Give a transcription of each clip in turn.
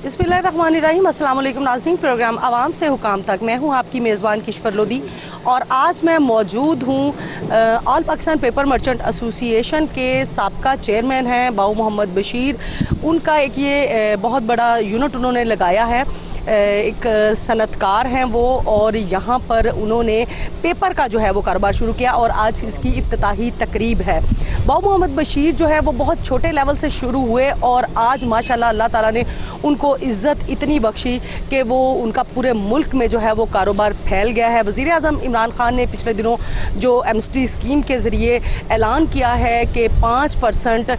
बिस्मिल्लाहिर्रहमानिर्रहीम। अस्सलाम वालेकुम नाज़रीन, प्रोग्राम आवाम से हुकाम तक मैं हूं आपकी मेज़बान किश्वर लोधी और आज मैं मौजूद हूं all Pakistan paper merchant association के साबका चेयरमैन हैं बाऊ मोहम्मद बशीर। उनका एक ये बहुत बड़ा यूनिट उन्होंने लगाया है, एक सनतकार हैं वो, और यहाँ पर उन्होंने पेपर का जो है वो कारोबार शुरू किया और आज इसकी इफ्तिताही तकरीब है। बाऊ मोहम्मद बशीर जो है वो बहुत छोटे लेवल से शुरू हुए और आज माशाल्लाह अल्लाह ताला ने उनको इज़्ज़त इतनी बख्शी कि वो उनका पूरे मुल्क में जो है वो कारोबार फैल गया है। वज़ीर आज़म इमरान खान ने पिछले दिनों जो एमएसटी स्कीम के ज़रिए ऐलान किया है कि 5%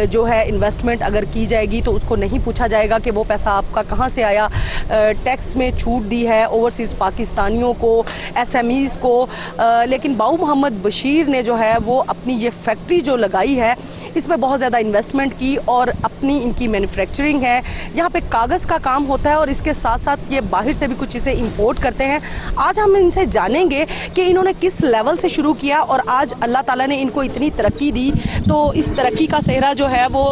जो है इन्वेस्टमेंट अगर की जाएगी तो उसको नहीं पूछा जाएगा कि वो पैसा आपका कहाँ से आया। टैक्स में छूट दी है ओवरसीज़ पाकिस्तानियों को, एसएमईज़ को। लेकिन बाऊ मोहम्मद बशीर ने जो है वो अपनी ये फैक्ट्री जो लगाई है इसमें बहुत ज़्यादा इन्वेस्टमेंट की और अपनी इनकी मैन्युफैक्चरिंग है। यहाँ पे कागज़ का काम होता है और इसके साथ साथ ये बाहर से भी कुछ चीज़ें इंपोर्ट करते हैं। आज हम इनसे जानेंगे कि इन्होंने किस लेवल से शुरू किया और आज अल्लाह ताला ने इनको इतनी तरक्की दी। तो इस तरक्की का सेहरा जो है वो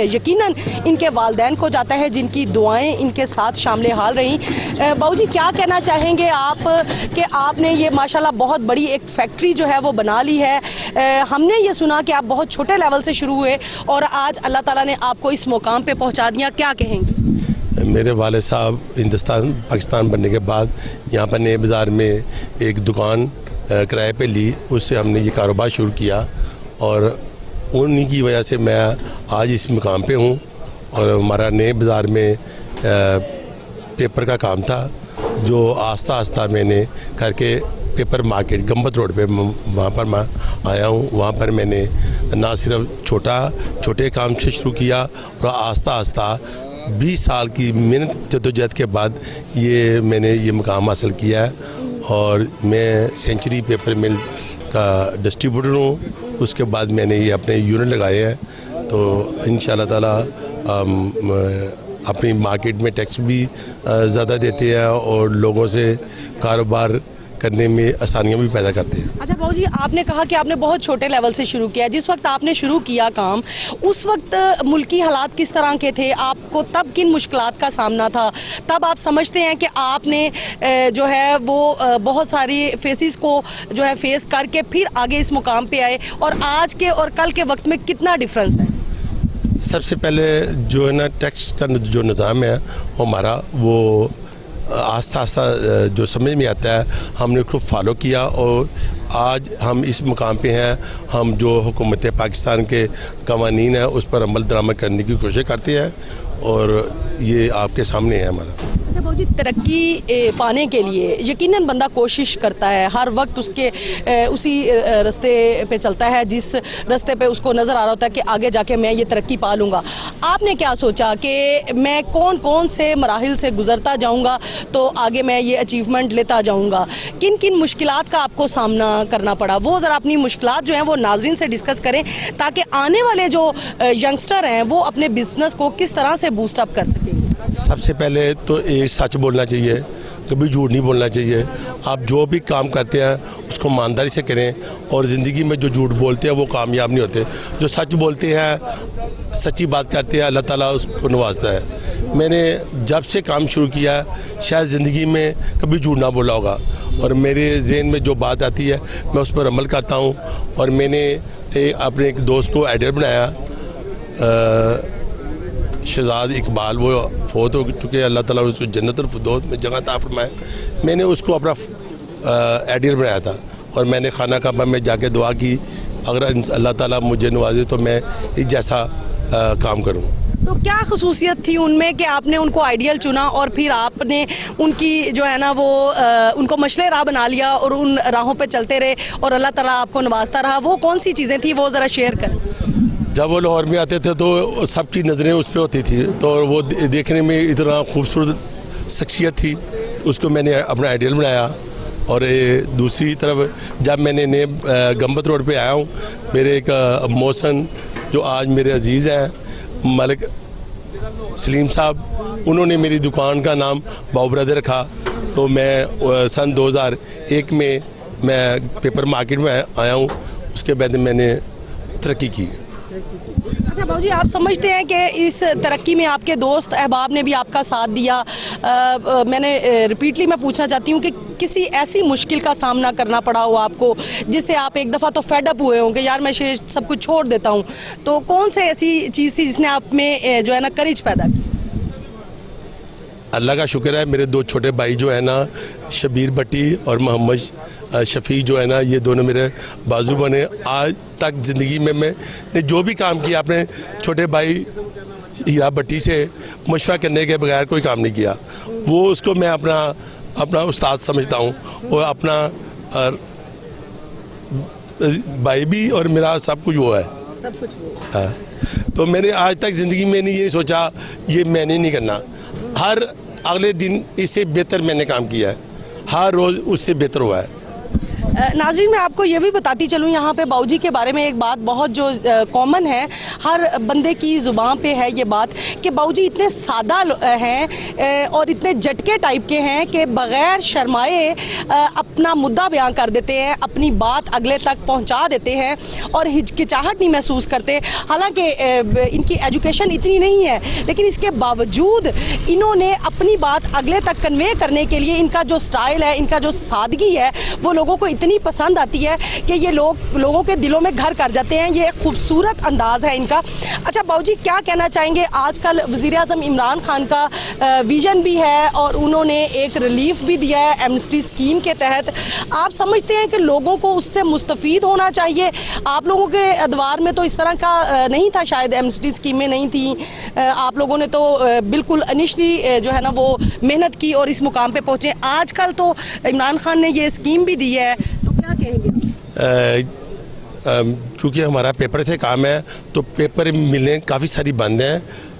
यकीनन इनके वालिदैन को जाता है जिनकी दुआएँ इनके साथ शामिल हाल रही। बाऊ जी, क्या कहना चाहेंगे आप कि आपने ये माशाल्लाह बहुत बड़ी एक फैक्ट्री जो है वो बना ली है। हमने ये सुना कि आप बहुत छोटे लेवल से शुरू हुए और आज अल्लाह ताला ने आपको इस मुकाम पे पहुंचा दिया, क्या कहेंगे? मेरे वाले साहब हिंदुस्तान पाकिस्तान बनने के बाद यहाँ पर नए बाज़ार में एक दुकान किराए पे ली, उससे हमने ये कारोबार शुरू किया और उन्हीं की वजह से मैं आज इस मुकाम पे हूँ। और हमारा नए बाज़ार में पेपर का काम था जो आस्ता आस्ता मैंने करके पेपर मार्केट गंबत रोड पे वहाँ पर मैं आया हूँ। वहाँ पर मैंने ना सिर्फ छोटे काम से शुरू किया और आस्ता आस्ता 20 साल की मेहनत जद्दोजहद के बाद मैंने ये मुकाम हासिल किया है और मैं सेंचुरी पेपर मिल का डिस्ट्रीब्यूटर हूँ। उसके बाद मैंने ये अपने यूनिट लगाए हैं, तो इंशाल्लाह ताला अपनी मार्केट में टैक्स भी ज़्यादा देते हैं और लोगों से कारोबार करने में आसानियाँ भी पैदा करते हैं। अच्छा बाऊ जी, आपने कहा कि आपने बहुत छोटे लेवल से शुरू किया। जिस वक्त आपने शुरू किया काम, उस वक्त मुल्की हालात किस तरह के थे? आपको तब किन मुश्किलात का सामना था? तब आप समझते हैं कि आपने जो है वो बहुत सारी फेसिस को जो है फेस करके फिर आगे इस मुकाम पे आए, और आज के और कल के वक्त में कितना डिफरेंस है? सबसे पहले जो है ना, टैक्स का जो निज़ाम है हमारा, वो आस्ता आस्ता जो समझ में आता है हमने उसको फॉलो किया और आज हम इस मुकाम पे हैं। हम जो हुकूमत पाकिस्तान के कवानीन है उस पर अमल दरामद करने की कोशिश करते हैं और ये आपके सामने है हमारा। अच्छा बाऊ जी, तरक्की पाने के लिए यकीनन बंदा कोशिश करता है, हर वक्त उसी रास्ते पे चलता है जिस रास्ते पे उसको नज़र आ रहा होता है कि आगे जाके मैं ये तरक्की पा लूँगा। आपने क्या सोचा कि मैं कौन कौन से मराहिल से गुज़रता जाऊँगा तो आगे मैं ये अचीवमेंट लेता जाऊँगा? किन किन मुश्किलात का आपको सामना करना पड़ा, वो ज़रा अपनी मुश्किलात जो हैं वो नाज़रीन से डिस्कस करें ताकि आने वाले जो यंगस्टर हैं वो अपने बिज़नेस को किस तरह से बूस्ट अप कर सकें। सबसे पहले तो एक सच बोलना चाहिए, कभी झूठ नहीं बोलना चाहिए। आप जो भी काम करते हैं उसको ईमानदारी से करें और ज़िंदगी में जो झूठ बोलते हैं वो कामयाब नहीं होते। जो सच बोलते हैं, सच्ची बात करते हैं, अल्लाह ताला उसको नवाजता है। मैंने जब से काम शुरू किया शायद ज़िंदगी में कभी झूठ ना बोला होगा और मेरे जहन में जो बात आती है मैं उस पर अमल करता हूँ। और मैंने अपने एक दोस्त को एडिटर बनाया, शहजाद इकबाल, वो फ़ौत हो चुके हैं, अल्लाह ताला उसको जन्नतुल फिरदौस में जगह अता फरमाए। मैंने उसको अपना एडिटर बनाया था और मैंने खाना काबा में जाके दुआ की अगर अल्लाह ताला मुझे नवाजे तो मैं इस जैसा काम करूं। तो क्या खसूसियत थी उनमें कि आपने उनको आइडियल चुना और फिर आपने उनकी जो है ना वो उनको मशले राह बना लिया और उन राहों पे चलते रहे और अल्लाह ताला आपको नवाजता रहा? वो कौन सी चीज़ें थी, वो ज़रा शेयर करें। जब वो लाहौर में आते थे तो सबकी नज़रें उस पर होती थी, तो वो देखने में इतना खूबसूरत शख्सियत थी, उसको मैंने अपना आइडियल बनाया। और दूसरी तरफ जब मैंने नए गंबत रोड पे आया हूँ, मेरे एक मोहसन जो आज मेरे अजीज़ हैं मलिक सलीम साहब, उन्होंने मेरी दुकान का नाम बाऊ ब्रदर रखा। तो मैं सन 2001 में मैं पेपर मार्केट में आया हूँ, उसके बाद मैंने तरक्की की। अच्छा बाबूजी, आप समझते हैं कि इस तरक्की में आपके दोस्त अहबाब ने भी आपका साथ दिया? मैंने रिपीटली मैं पूछना चाहती हूँ कि किसी ऐसी मुश्किल का सामना करना पड़ा हो आपको जिससे आप एक दफ़ा तो फेड अप हुए होंगे, यार मैं सब कुछ छोड़ देता हूँ, तो कौन से ऐसी चीज़ थी जिसने आप में जो है ना करेज पैदा की? अल्लाह का शुक्र है, मेरे दो छोटे भाई जो है ना, शबीर भट्टी और मोहम्मद शफ़ी जो है ना, ये दोनों मेरे बाजू बने। आज तक ज़िंदगी में मैंने जो भी काम किया अपने छोटे भाई हीरा भट्टी से मशवरा करने के बगैर कोई काम नहीं किया। वो उसको मैं अपना उस्ताद समझता हूँ, और अपना भाई भी और मेरा सब कुछ वो है, सब कुछ वो। हाँ। तो मैंने आज तक ज़िंदगी में नहीं ये सोचा ये मैंने नहीं करना। हर अगले दिन इससे बेहतर मैंने काम किया है, हर रोज़ उससे बेहतर हुआ है। नाज़रीन, मैं आपको ये भी बताती चलूँ यहाँ पे बाऊजी के बारे में एक बात बहुत जो कॉमन है, हर बंदे की ज़ुबान पे है ये बात कि बाऊजी इतने सादा हैं और इतने झटके टाइप के हैं कि बग़ैर शर्माए अपना मुद्दा बयान कर देते हैं, अपनी बात अगले तक पहुँचा देते हैं और हिचकिचाहट नहीं महसूस करते। हालांकि इनकी एजुकेशन इतनी नहीं है, लेकिन इसके बावजूद इन्होंने अपनी बात अगले तक कन्वे करने के लिए इनका जो स्टाइल है, इनका जो सादगी है, वो लोगों को इतनी पसंद आती है कि ये लोगों के दिलों में घर कर जाते हैं। ये खूबसूरत अंदाज़ है इनका। अच्छा बाऊजी, क्या कहना चाहेंगे? आजकल वज़ीर-ए-आज़म इमरान खान का विज़न भी है और उन्होंने एक रिलीफ भी दिया है एमनेस्टी स्कीम के तहत। आप समझते हैं कि लोगों को उससे मुस्तफ़ीद होना चाहिए? आप लोगों के अदवार में तो इस तरह का नहीं था, शायद एमनेस्टी स्कीमें नहीं थी, आप लोगों ने तो बिल्कुल इनिशियली जो है ना वो मेहनत की और इस मुकाम पे पहुँचे। आजकल तो इमरान खान ने ये स्कीम भी दी है, तो क्या कहेंगे? क्योंकि हमारा पेपर से काम है तो पेपर मिलने काफ़ी सारी बंद हैं,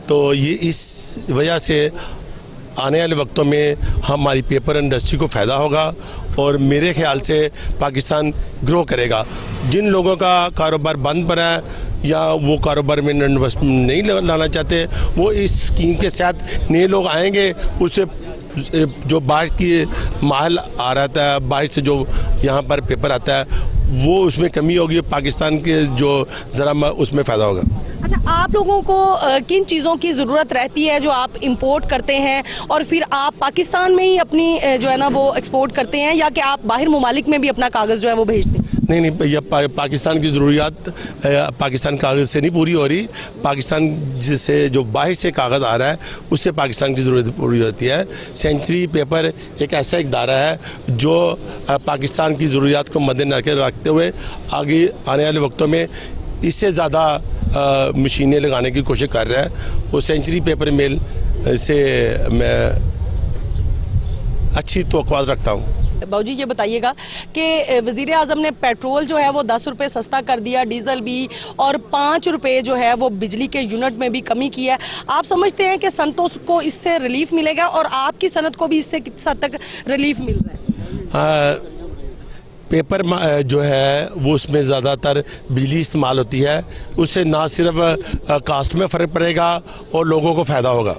तो ये इस वजह से आने वाले वक्तों में हमारी पेपर इंडस्ट्री को फ़ायदा होगा और मेरे ख्याल से पाकिस्तान ग्रो करेगा। जिन लोगों का कारोबार बंद पड़ा है या वो कारोबार में इन्वेस्टमेंट नहीं लाना चाहते, वो इस स्कीम के साथ नए लोग आएंगे, उससे जो बाहर की माल आ रहा है, बाहर से जो यहाँ पर पेपर आता है, वो उसमें कमी होगी, पाकिस्तान के जो ज़रा उसमें फ़ायदा होगा। अच्छा, आप लोगों को किन चीज़ों की ज़रूरत रहती है जो आप इंपोर्ट करते हैं और फिर आप पाकिस्तान में ही अपनी जो है ना वो एक्सपोर्ट करते हैं, या कि आप बाहर ममालिक में भी अपना कागज़ जो है वो भेजते हैं? नहीं भैया, पाकिस्तान की ज़रूरियात पाकिस्तान कागज़ से नहीं पूरी हो रही। पाकिस्तान जिससे जो बाहर से कागज़ आ रहा है उससे पाकिस्तान की ज़रूरत पूरी होती है। सेंचुरी पेपर एक ऐसा इदारा है जो पाकिस्तान की ज़रूरियात को मद्देनज़र रखते हुए आगे आने वाले वक्तों में इससे ज़्यादा मशीनें लगाने की कोशिश कर रहा है। वो सेंचुरी पेपर मिल से मैं अच्छी तवक्कुआत रखता हूँ। बाऊजी, ये बताइएगा कि वज़ीर-ए-आज़म ने पेट्रोल जो है वो 10 रुपये सस्ता कर दिया, डीज़ल भी, और 5 रुपये जो है वो बिजली के यूनिट में भी कमी की है। आप समझते हैं कि सनतों को इससे रिलीफ मिलेगा और आपकी सनत को भी इससे किस हद तक रिलीफ मिल रहा है? पेपर जो है वो उसमें ज़्यादातर बिजली इस्तेमाल होती है, उससे ना सिर्फ कास्ट में फ़र्क पड़ेगा और लोगों को फ़ायदा होगा।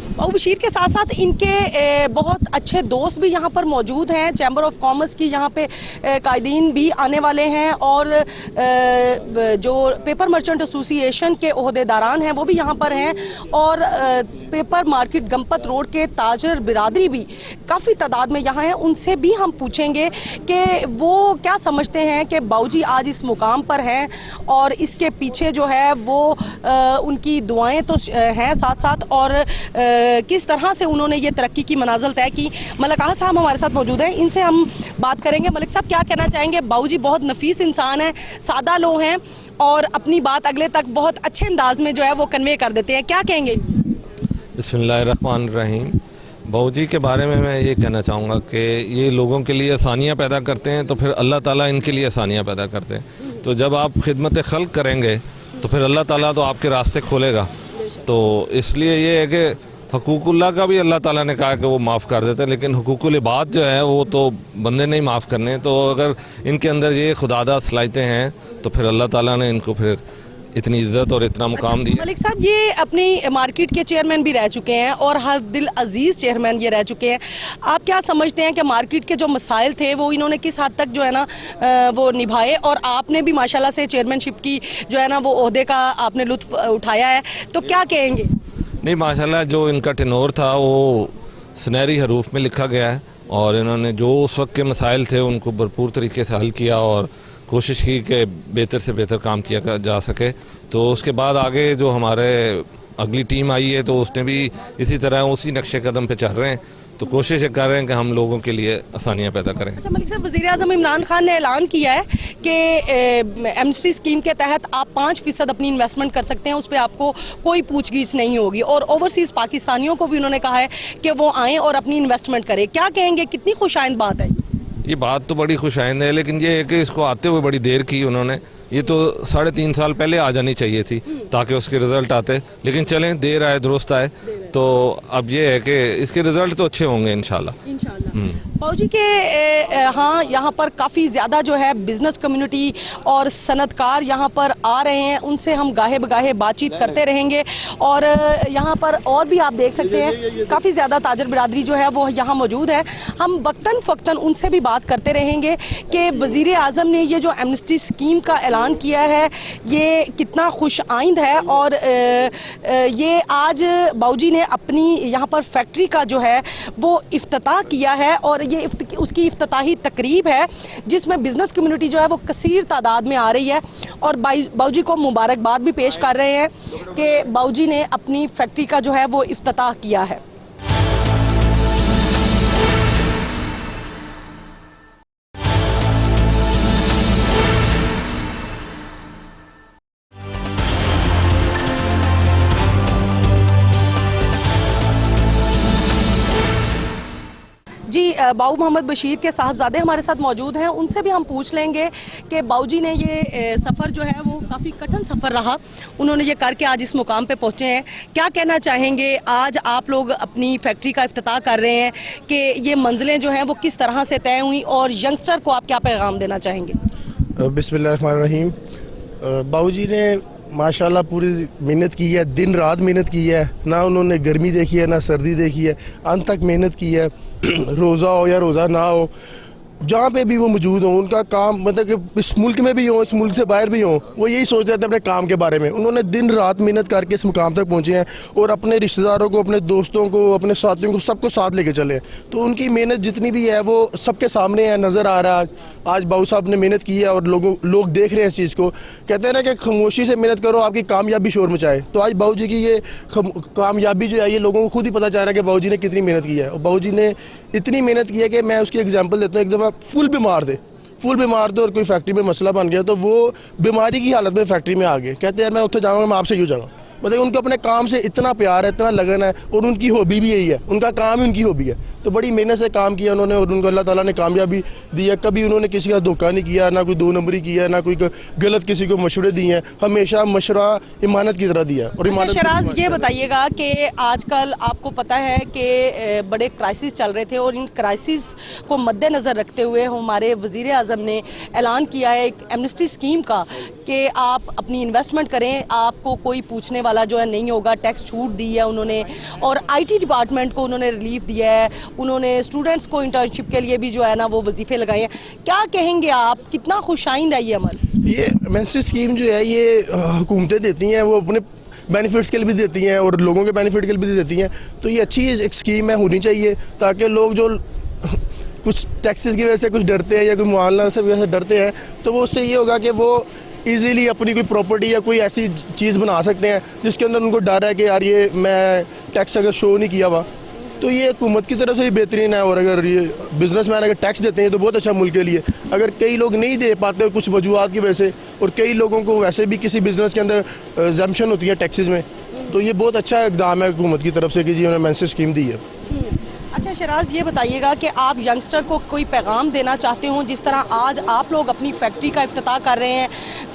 बाबू बशीर के साथ साथ इनके बहुत अच्छे दोस्त भी यहाँ पर मौजूद हैं। चैम्बर ऑफ कॉमर्स की यहाँ पे कायदीन भी आने वाले हैं और जो पेपर मर्चेंट एसोसिएशन के ओहदेदारान हैं वो भी यहाँ पर हैं, और पेपर मार्केट गंपत रोड के ताजर बिरादरी भी काफ़ी तादाद में यहाँ हैं। उनसे भी हम पूछेंगे कि वो क्या समझते हैं कि बाऊजी आज इस मुकाम पर हैं और इसके पीछे जो है वो उनकी दुआएं तो हैं साथ साथ, और किस तरह से उन्होंने ये तरक्की की मनाजिल तय की। मलिक आहद साहब हमारे साथ मौजूद हैं, इनसे हम बात करेंगे। मलिक साहब, क्या कहना चाहेंगे? बाऊजी बहुत नफीस इंसान हैं, सादा लोग हैं और अपनी बात अगले तक बहुत अच्छे अंदाज में जो है वो कन्वे कर देते हैं, क्या कहेंगे? बिस्मिल्लाहिर्रहमानिर्रहीम। बाऊजी के बारे में मैं ये कहना चाहूँगा कि ये लोगों के लिए आसानियाँ पैदा करते हैं तो फिर अल्लाह ताला इनके लिए आसानियाँ पैदा करते हैं। तो जब आप खिदमत खल्क करेंगे तो फिर अल्लाह ताला तो आपके रास्ते खोलेगा। तो इसलिए ये है कि हुकूकुल्लाह का भी अल्लाह ताला ने कहा कि वो माफ़ कर देते हैं, लेकिन हुकूकुल इबाद जो है वो तो बंदे नहीं माफ़ करने। तो अगर इनके अंदर ये खुदादा सलाहियतें हैं तो फिर अल्लाह ताला ने इनको फिर इतनी इज्जत और इतना मुकाम दिया। मलिक साहब, ये अपनी मार्केट के चेयरमैन भी रह चुके हैं और हर दिल अजीज़ चेयरमैन ये रह चुके हैं। आप क्या समझते हैं कि मार्केट के जो मसाइल थे वो इन्होंने किस हद तक जो है ना वो निभाए, और आपने भी माशाल्लाह से चेयरमैनशिप की जो है ना वो ओहदे का आपने लुत्फ उठाया है, तो क्या कहेंगे? नहीं, माशाल्लाह जो इनका टेनोर था वो सुनहरी हरूफ में लिखा गया है और इन्होंने जो उस वक्त के मसाइल थे उनको भरपूर तरीके से हल किया और कोशिश की कि बेहतर से बेहतर काम किया जा सके। तो उसके बाद आगे जो हमारे अगली टीम आई है तो उसने भी इसी तरह उसी नक्शे कदम पे चल रहे हैं, तो कोशिश कर रहे हैं कि हम लोगों के लिए आसानियाँ पैदा करें। अच्छा मलिक साहब, वज़ीर आज़म इमरान खान ने ऐलान किया है कि एमनेस्टी स्कीम के तहत आप 5% अपनी इन्वेस्टमेंट कर सकते हैं, उस पर आपको कोई पूछगिछ नहीं होगी, और ओवरसीज़ पाकिस्तानियों को भी उन्होंने कहा है कि वो आएँ और अपनी इन्वेस्टमेंट करें। क्या कहेंगे, कितनी खुशाइंद बात है? ये बात तो बड़ी खुशाइंद है, लेकिन ये है कि इसको आते हुए बड़ी देर की उन्होंने। ये तो 3.5 साल पहले आ जानी चाहिए थी ताकि उसके रिज़ल्ट आते, लेकिन चलें, देर आए दुरुस्त आए। तो अब ये है कि इसके रिज़ल्ट तो अच्छे होंगे इंशाल्लाह। फौजी के हाँ, यहाँ पर काफ़ी ज़्यादा जो है बिज़नेस कम्युनिटी और सनतकार यहाँ पर आ रहे हैं, उनसे हम गाहे बगाहे बातचीत करते रहेंगे। और यहाँ पर और भी आप देख सकते हैं काफ़ी ज़्यादा ताजर बिरादरी जो है वो यहाँ मौजूद है। हम वक्तन फ़क्तन उनसे भी बात करते रहेंगे कि वज़ीर आज़म ने ये जो एमनेस्टी स्कीम का ऐलान किया है ये कितना खुश आइंद है, और ये आज बाऊजी ने अपनी यहाँ पर फैक्ट्री का जो है वो इफ्तिताह किया है, और ये उसकी इफ्तिताही तकरीब है जिसमें बिज़नेस कम्युनिटी जो है वो कसीर तादाद में आ रही है, और बाऊजी को मुबारकबाद भी पेश कर रहे हैं कि बाऊजी ने अपनी फैक्ट्री का जो है वो इफ्तिताह किया है। जी, बाऊ मोहम्मद बशीर के साहबजादे हमारे साथ मौजूद हैं, उनसे भी हम पूछ लेंगे कि बाऊजी ने ये सफ़र जो है वो काफ़ी कठिन सफ़र रहा, उन्होंने ये करके आज इस मुकाम पे पहुँचे हैं। क्या कहना चाहेंगे, आज आप लोग अपनी फैक्ट्री का इफ्तिताह कर रहे हैं कि ये मंजिलें जो हैं वो किस तरह से तय हुई, और यंगस्टर को आप क्या पैगाम देना चाहेंगे? बिस्मिल्लाहिर्रहमानिर्रहीम। बाऊजी ने माशाल्लाह पूरी मेहनत की है, दिन रात मेहनत की है, ना उन्होंने गर्मी देखी है ना सर्दी देखी है, अंत तक मेहनत की है। रोज़ा हो या रोज़ा ना हो, जहाँ पे भी वो मौजूद हों, उनका काम मतलब कि इस मुल्क में भी हों, इस मुल्क से बाहर भी हों, वो यही सोचते रहते हैं अपने काम के बारे में। उन्होंने दिन रात मेहनत करके इस मुकाम तक पहुँचे हैं, और अपने रिश्तेदारों को, अपने दोस्तों को, अपने साथियों को, सबको साथ लेके चले। तो उनकी मेहनत जितनी भी है वो सबके सामने है, नज़र आ रहा है। आज बाऊ साहब ने मेहनत की है और लोग देख रहे हैं इस चीज़ को। कहते हैं ना कि खामोशी से मेहनत करो, आपकी कामयाबी शोर मचाए। तो आज बाऊ जी की ये कामयाबी जो है ये लोगों को खुद ही पता चल रहा है कि बाऊ जी ने कितनी मेहनत की है। और बाऊ जी ने इतनी मेहनत की है कि मैं उसकी एग्जाम्पल देता हूँ। एक दफ़ा फुल बीमार थे और कोई फैक्ट्री में मसला बन गया, तो वो बीमारी की हालत में फैक्ट्री में आ गए। कहते हैं यार मैं उत्थे जाऊँगा, मैं आपसे क्यों जाऊँगा। मतलब उनको अपने काम से इतना प्यार है, इतना लगन है, और उनकी हॉबी भी यही है, उनका काम ही उनकी हॉबी है। तो बड़ी मेहनत से काम किया उन्होंने, और उनको अल्लाह ताला ने कामयाबी दी है। कभी उन्होंने किसी का धोखा नहीं किया, ना कोई 2 नंबरी किया, ना कोई गलत किसी को मशवरे दिए हैं। हमेशा मशवरा इमानत की तरह दिया। और अच्छा शराज, ये बताइएगा कि आजकल आपको पता है कि बड़े क्राइसिस चल रहे थे, और इन क्राइसिस को मद्देनज़र रखते हुए हमारे वज़ीर आज़म ने ऐलान किया है एक एमनेस्टी स्कीम का कि आप अपनी इन्वेस्टमेंट करें, आपको कोई पूछने वाला जो है नहीं होगा। टैक्स छूट दी है उन्होंने, और आईटी डिपार्टमेंट को उन्होंने रिलीफ दिया है, उन्होंने स्टूडेंट्स को इंटर्नशिप के लिए भी जो है ना वो वजीफ़े लगाए हैं। क्या कहेंगे आप, कितना खुशाइंद है ये अमल? ये एमनेस्टी स्कीम जो है ये हुकूमतें देती हैं, वो अपने बेनिफिट्स के लिए भी देती हैं और लोगों के बेनिफिट के लिए भी देती हैं। तो ये अच्छी एक स्कीम है, होनी चाहिए, ताकि लोग जो कुछ टैक्सेस की वजह से कुछ डरते हैं या कोई मुआवजा से वजह से डरते हैं, तो वो उससे ये होगा कि वो ईज़िली अपनी कोई प्रॉपर्टी या कोई ऐसी चीज़ बना सकते हैं जिसके अंदर उनको डर है कि यार ये मैं टैक्स अगर शो नहीं किया हुआ, तो ये हुकूमत की तरफ से ही बेहतरीन है। और अगर ये बिजनेसमैन अगर टैक्स देते हैं तो बहुत अच्छा मुल्क के लिए। अगर कई लोग नहीं दे पाते कुछ वजूहत की वजह से, और कई लोगों को वैसे भी किसी बिज़नेस के अंदर एग्जम्पशन होती है टैक्सेस में, तो ये बहुत अच्छा इक़दाम है हुकूमत की तरफ से कि जी उन्होंने एमनेस्टी स्कीम दी है। अच्छा शराज, ये बताइएगा कि आप यंगस्टर को कोई पैगाम देना चाहते हो, जिस तरह आज आप लोग अपनी फैक्ट्री का इफ्तिताह कर रहे हैं,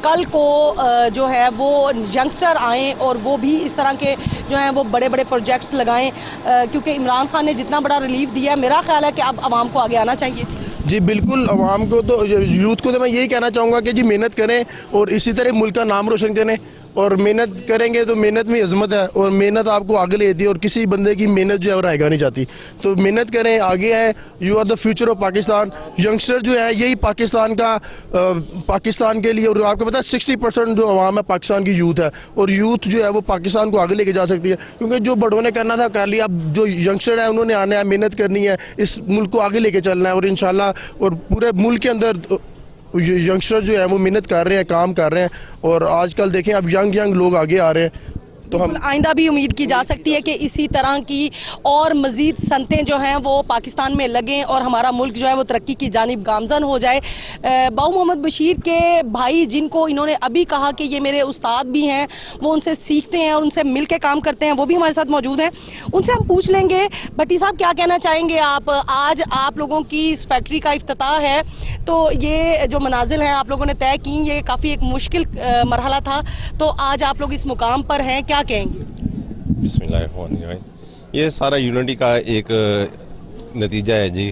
कल को जो है वो यंगस्टर आएँ और वो भी इस तरह के जो हैं वो बड़े बड़े प्रोजेक्ट्स लगाएं, क्योंकि इमरान खान ने जितना बड़ा रिलीफ दिया है, मेरा ख्याल है कि अब आवाम को आगे आना चाहिए। जी बिल्कुल, आवाम को तो, यूथ को तो मैं यही कहना चाहूँगा कि जी मेहनत करें और इसी तरह मुल्क का नाम रोशन करें। और मेहनत करेंगे तो मेहनत में अजमत है, और मेहनत आपको आगे ले जाती है, और किसी बंदे की मेहनत जो है वो रायगा नहीं जाती। तो मेहनत करें, आगे है, you are the future of Pakistan. Youngster जो है यही पाकिस्तान का पाकिस्तान के लिए, और आपको पता है 60% जो आवाम है पाकिस्तान की यूथ है, और यूथ जो है वो पाकिस्तान को आगे लेके जा सकती है, क्योंकि जो बड़ों ने करना था कर लिया। अब जो यंगस्टर है उन्होंने आना है, मेहनत करनी है, इस मुल्क को आगे लेके चलना है, और इंशाल्लाह और पूरे मुल्क के अंदर यंगस्टर जो है वो मेहनत कर रहे हैं, काम कर रहे हैं। और आजकल देखें अब यंग लोग आगे आ रहे हैं, तो हम आइंदा भी उम्मीद की जा सकती है कि इसी तरह की और मज़ीद सनतें जो हैं वो पाकिस्तान में लगें और हमारा मुल्क जो है वो तरक्की की जानिब गामजन हो जाए। बाऊ मोहम्मद बशीर के भाई, जिनको इन्होंने अभी कहा कि ये मेरे उस्ताद भी हैं, वो उनसे सीखते हैं और उनसे मिल के काम करते हैं, वो भी हमारे साथ मौजूद हैं। उनसे हम पूछ लेंगे, भट्टी साहब क्या कहना चाहेंगे आप? आज आप लोगों की इस फैक्ट्री का इफ्तिताह है, तो ये जो मनाजिल हैं आप लोगों ने तय की, ये काफ़ी एक मुश्किल मरहला था, तो आज आप लोग इस मुकाम पर हैं, क्या कहेंगे? बिस्मिल्लाहिर्रहमानिर्रहीम। ये सारा यूनिटी का एक नतीजा है जी,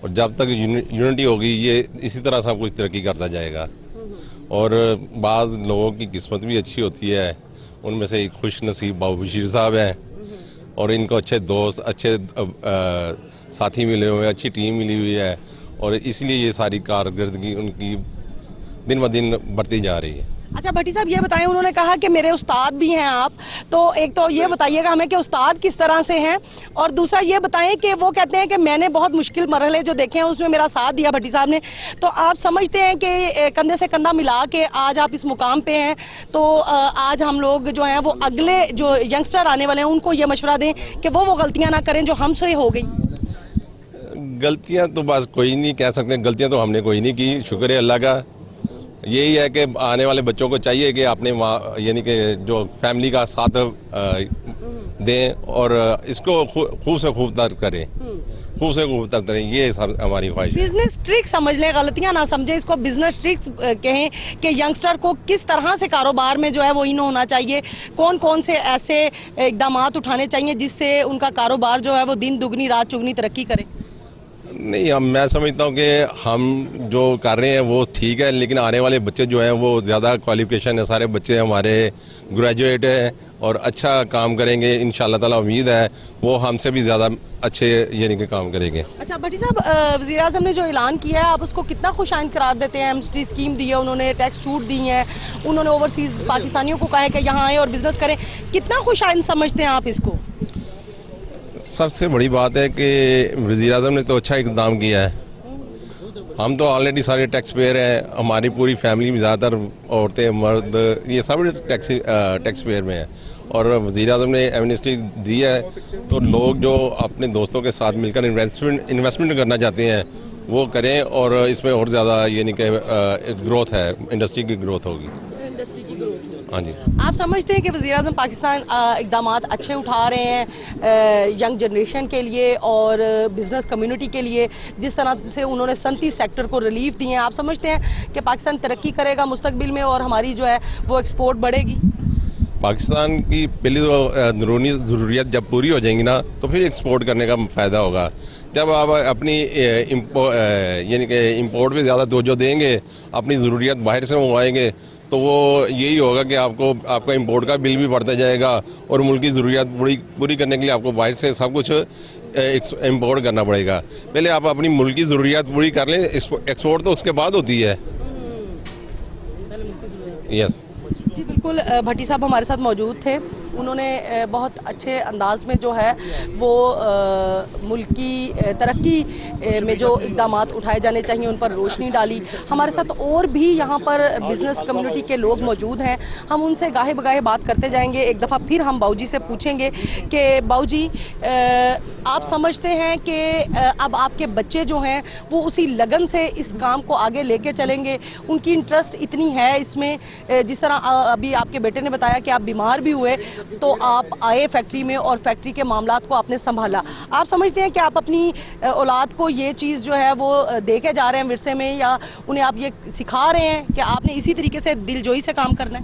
और जब तक यूनिटी होगी ये इसी तरह सब कुछ तरक्की करता जाएगा। और बाज़ लोगों की किस्मत भी अच्छी होती है, उनमें से एक खुश नसीब बाबू बशीर साहब हैं, और इनको अच्छे दोस्त, अच्छे साथी मिले हुए हैं, अच्छी टीम मिली हुई है, और इसलिए ये सारी कारकर्दगी उनकी दिन ब दिन बढ़ती जा रही है। अच्छा भट्टी साहब, ये बताएं, उन्होंने कहा कि मेरे उस्ताद भी हैं आप, तो एक तो ये बताइएगा हमें कि उस्ताद किस तरह से हैं, और दूसरा ये बताएं कि वो कहते हैं कि मैंने बहुत मुश्किल मरहले जो देखे हैं उसमें मेरा साथ दिया भट्टी साहब ने, तो आप समझते हैं कि कंधे से कंधा मिला के आज आप इस मुकाम पे हैं, तो आज हम लोग जो हैं वो अगले जो यंगस्टर आने वाले हैं उनको ये मशवरा दें कि वो गलतियाँ ना करें जो हमसे हो गई? गलतियाँ तो बस कोई नहीं कह सकते, गलतियाँ तो हमने कोई नहीं की, शुक्र है अल्लाह का। यही है कि आने वाले बच्चों को चाहिए कि अपने यानी कि जो फैमिली का साथ दें, और इसको खूब से खूब तर करें, खूब से खूब तर करें, ये सब हमारी ख्वाहिश है। बिजनेस ट्रिक समझ लें, गलतियां ना समझें, इसको बिजनेस ट्रिक्स कहें कि यंगस्टर को किस तरह से कारोबार में जो है वो इन होना चाहिए, कौन कौन से ऐसे इकदाम उठाने चाहिए जिससे उनका कारोबार जो है वो दिन दुगनी रात चुगनी तरक्की करे? नहीं, मैं समझता हूँ कि हम जो कर रहे हैं वो ठीक है, लेकिन आने वाले बच्चे जो हैं वो ज़्यादा क्वालिफिकेशन है, सारे बच्चे हमारे ग्रेजुएट हैं और अच्छा काम करेंगे इंशाल्लाह ताला। उम्मीद है वो हमसे भी ज़्यादा अच्छे यानी कि काम करेंगे। अच्छा भट्टी साहब, वज़ीर आज़म ने जो ऐलान किया है आप उसको कितना खुशाइन करार देते हैं? एमएसटी स्कीम दी है उन्होंने, टैक्स छूट दी है उन्होंने, ओवरसीज़ पाकिस्तानियों को कहा है कि यहाँ आए और बिज़नेस करें, कितना खुशाइन समझते हैं आप इसको? सबसे बड़ी बात है कि वज़ीर आज़म ने तो अच्छा इक़दाम किया है। हम तो ऑलरेडी सारे टैक्स पेयर हैं, हमारी पूरी फैमिली में ज़्यादातर औरतें, मर्द, ये सब टैक्स पेयर में हैं, और वज़ीर आज़म ने एमनेस्टी दी है, तो लोग जो अपने दोस्तों के साथ मिलकर इन्वेस्टमेंट करना चाहते हैं वो करें, और इसमें और ज़्यादा यानी कि ग्रोथ है, इंडस्ट्री की ग्रोथ होगी। हाँ जी। आप समझते हैं कि वज़ीर आज़म पाकिस्तान इक़दाम अच्छे उठा रहे हैं यंग जनरेशन के लिए और बिज़नेस कम्युनिटी के लिए, जिस तरह से उन्होंने सनती सेक्टर को रिलीफ दिए हैं, आप समझते हैं कि पाकिस्तान तरक्की करेगा मुस्तकबिल में और हमारी जो है वो एक्सपोर्ट बढ़ेगी? पाकिस्तान की पहली तो अंदरूनी ज़रूरियात जब पूरी हो जाएंगी ना, तो फिर एक्सपोर्ट करने का फ़ायदा होगा। जब आप अपनी यानी कि इम्पोर्ट पे ज़्यादा तवज्जो देंगे, अपनी ज़रूरियात बाहर से मंगवाएंगे, तो वो यही होगा कि आपका इम्पोर्ट का बिल भी बढ़ता जाएगा, और मुल्क की ज़रूरियात पूरी करने के लिए आपको बाहर से सब कुछ इम्पोर्ट करना पड़ेगा। पहले आप अपनी मुल्क की ज़रूरियात पूरी कर लें, एक्सपोर्ट तो उसके बाद होती है। यस जी बिल्कुल, भट्टी साहब हमारे साथ मौजूद थे, उन्होंने बहुत अच्छे अंदाज में जो है वो मुल्क की तरक्की में जो इक़दाम उठाए जाने चाहिए उन पर रोशनी डाली। हमारे साथ और भी यहाँ पर बिज़नेस कम्युनिटी के लोग मौजूद हैं, हम उनसे गाहे बगाहे बात करते जाएंगे। एक दफ़ा फिर हम बाऊजी से पूछेंगे कि बाऊजी, आप समझते हैं कि अब आपके बच्चे जो हैं वो उसी लगन से इस काम को आगे लेके चलेंगे, उनकी इंटरेस्ट इतनी है इसमें, जिस तरह अभी आपके बेटे ने बताया कि आप बीमार भी हुए तो आप आए फैक्ट्री में और फैक्ट्री के मामलात को आपने संभाला, आप समझते हैं कि आप अपनी औलाद को ये चीज़ जो है वो दे के जा रहे हैं विरसे में, या उन्हें आप ये सिखा रहे हैं कि आपने इसी तरीके से दिलजोई से काम करना है?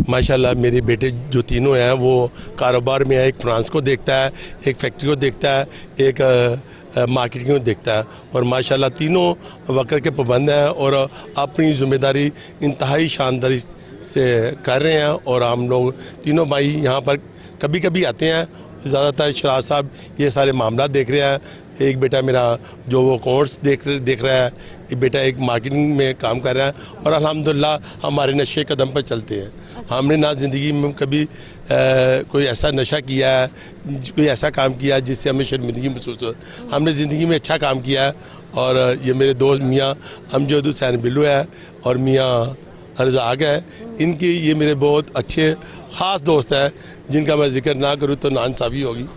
माशाल्लाह मेरे बेटे जो तीनों हैं वो कारोबार में है। एक फ्रांस को देखता है, एक फैक्ट्री को देखता है, एक मार्केटिंग को देखता है और माशाल्लाह तीनों वक्त के पाबंद हैं और अपनी ज़िम्मेदारी इंतहाई शानदारी से कर रहे हैं। और हम लोग तीनों भाई यहाँ पर कभी कभी आते हैं। ज़्यादातर शराज साहब ये सारे मामला देख रहे हैं। एक बेटा मेरा जो वो कोर्स देख रहा है, एक बेटा एक मार्केटिंग में काम कर रहा है और अल्हम्दुलिल्लाह हमारे नशे कदम पर चलते हैं। हमने ना ज़िंदगी में कभी कोई ऐसा नशा किया है, कोई ऐसा काम किया है जिससे हमें शर्मिंदगी महसूस हो। हमने ज़िंदगी में अच्छा काम किया है। और ये मेरे दोस्त मियाँ अमजद हुसैन बिल्लू है और मियाँ रज़ाक है, इनके ये मेरे बहुत अच्छे ख़ास दोस्त हैं जिनका मैं जिक्र ना करूँ तो नाइंसाफ़ी होगी।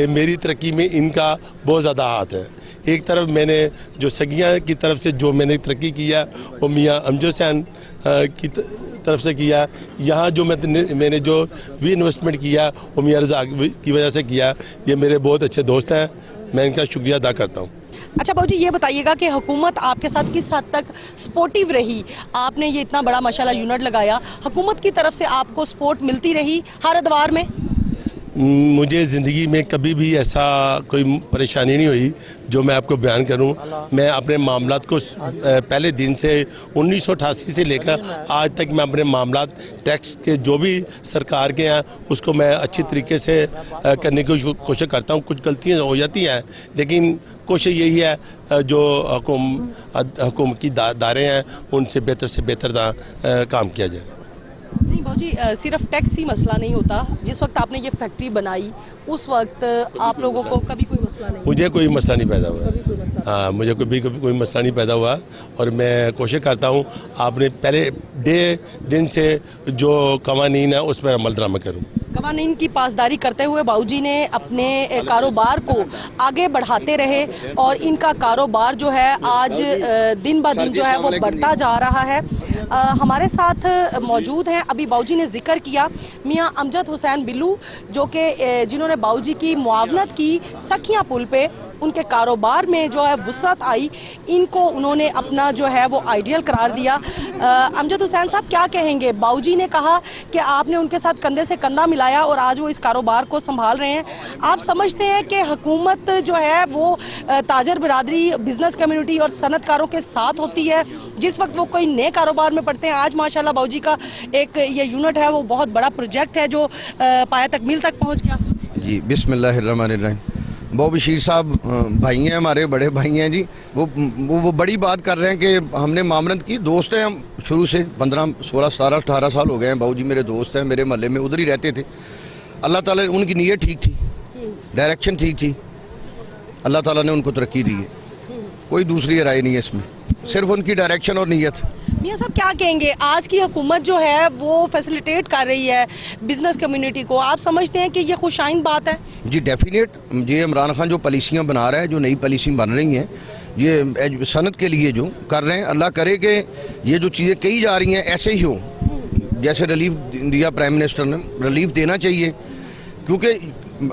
मेरी तरक्की में इनका बहुत ज़्यादा हाथ है। एक तरफ मैंने जो सगियाँ की तरफ से जो मैंने तरक्की किया वो मियाँ अमजद हुसैन की तरफ से किया। यहाँ जो मैंने जो भी इन्वेस्टमेंट किया वो मियाँ रज़ाक की वजह से किया। ये मेरे बहुत अच्छे दोस्त हैं, मैं इनका शुक्रिया अदा करता हूँ। अच्छा बाबूजी, ये बताइएगा कि हुकूमत आपके साथ किस हद तक सपोर्टिव रही? आपने ये इतना बड़ा माशाल्लाह यूनिट लगाया, हुकूमत की तरफ से आपको सपोर्ट मिलती रही हर एतवार में? मुझे ज़िंदगी में कभी भी ऐसा कोई परेशानी नहीं हुई जो मैं आपको बयान करूं। मैं अपने मामलात को पहले दिन से 1988 से लेकर आज तक मैं अपने मामलात टैक्स के जो भी सरकार के हैं उसको मैं अच्छी तरीके से करने की कोशिश करता हूं। कुछ गलतियां हो जाती हैं लेकिन कोशिश यही है जो हुकूमत की दायरे हैं उनसे बेहतर काम किया जाए। नहीं बाबूजी, सिर्फ टैक्स ही मसला नहीं होता। जिस वक्त आपने ये फैक्ट्री बनाई उस वक्त आप लोगों को कभी कोई मसला नहीं? मुझे कोई मसला नहीं पैदा हुआ। हाँ, मुझे कभी कोई मसला नहीं पैदा हुआ और मैं कोशिश करता हूँ आपने पहले दिन से जो कवानीन है उस पर अमल दरामद करूँ। कवानीन की पासदारी करते हुए बाबूजी ने अपने कारोबार को आगे बढ़ाते रहे और इनका कारोबार जो है आज दिन ब दिन जो है वो बढ़ता जा रहा है। हमारे साथ मौजूद हैं, अभी बाबूजी ने जिक्र किया मियाँ अमजद हुसैन बिल्लू जो कि जिन्होंने बाबूजी की मुआवनत की सखियाँ पुल पे। उनके कारोबार में जो है वुसअत आई, इनको उन्होंने अपना जो है वो आइडियल करार दिया। अमजद हुसैन साहब क्या कहेंगे? बाबूजी ने कहा कि आपने उनके साथ कंधे से कंधा मिलाया और आज वो इस कारोबार को संभाल रहे हैं। आप समझते हैं कि हुकूमत जो है वो ताजर बिरादरी, बिज़नेस कम्युनिटी और सनतकारों के साथ होती है जिस वक्त वो कोई नए कारोबार में पड़ते हैं? आज माशाल्लाह बाबूजी का एक ये यूनिट है वो बहुत बड़ा प्रोजेक्ट है जो पाया तकमील तक पहुँच गया। जी बिस्मिल्लाहिर्रहमानिर्रहीम। बहुत बशीर साहब भाई हैं, हमारे बड़े भाई हैं जी। वो बड़ी बात कर रहे हैं कि हमने मामरत की। दोस्त हैं हम शुरू से, 15 16 17 18 साल हो गए हैं। बाबूजी मेरे दोस्त हैं, मेरे महल्ले में उधर ही रहते थे। अल्लाह ताला उनकी नीयत ठीक थी, डायरेक्शन ठीक थी, अल्लाह ताला ने उनको तरक्की दी है। कोई दूसरी राय नहीं है इसमें, सिर्फ उनकी डायरेक्शन और नीयत। मियाँ साहब क्या कहेंगे, आज की हुकूमत जो है वो फैसिलिटेट कर रही है बिज़नेस कम्युनिटी को, आप समझते हैं कि ये खुशाइन बात है? जी डेफिनेट। ये इमरान खान जो पॉलिसियाँ बना रहा है, जो नई पॉलिसी बन रही हैं, ये सनत के लिए जो कर रहे हैं, अल्लाह करे कि ये जो चीज़ें कही जा रही हैं ऐसे ही हो। जैसे रिलीफ दिया प्राइम मिनिस्टर ने, रिलीफ देना चाहिए क्योंकि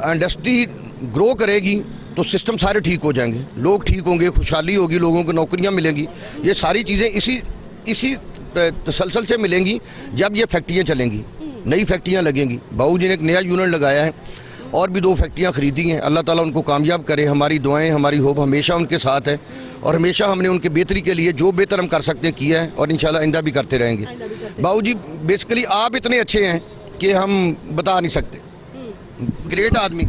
इंडस्ट्री ग्रो करेगी तो सिस्टम सारे ठीक हो जाएंगे, लोग ठीक होंगे, खुशहाली होगी, लोगों को नौकरियां मिलेंगी। ये सारी चीज़ें इसी तसलसल से मिलेंगी जब ये फैक्ट्रियाँ चलेंगी, नई फैक्ट्रियाँ लगेंगी। बाबूजी ने एक नया यूनिट लगाया है और भी 2 फैक्ट्रियाँ ख़रीदी हैं। अल्लाह ताला उनको कामयाब करे। हमारी दुआएं, हमारी होप हमेशा उनके साथ है और हमेशा हमने उनके बेहतरी के लिए जो बेहतर हम कर सकते हैं किया है और इंशाल्लाह आइंदा भी करते रहेंगे। बाबूजी बेसिकली आप इतने अच्छे हैं कि हम बता नहीं सकते। ग्रेट आदमी,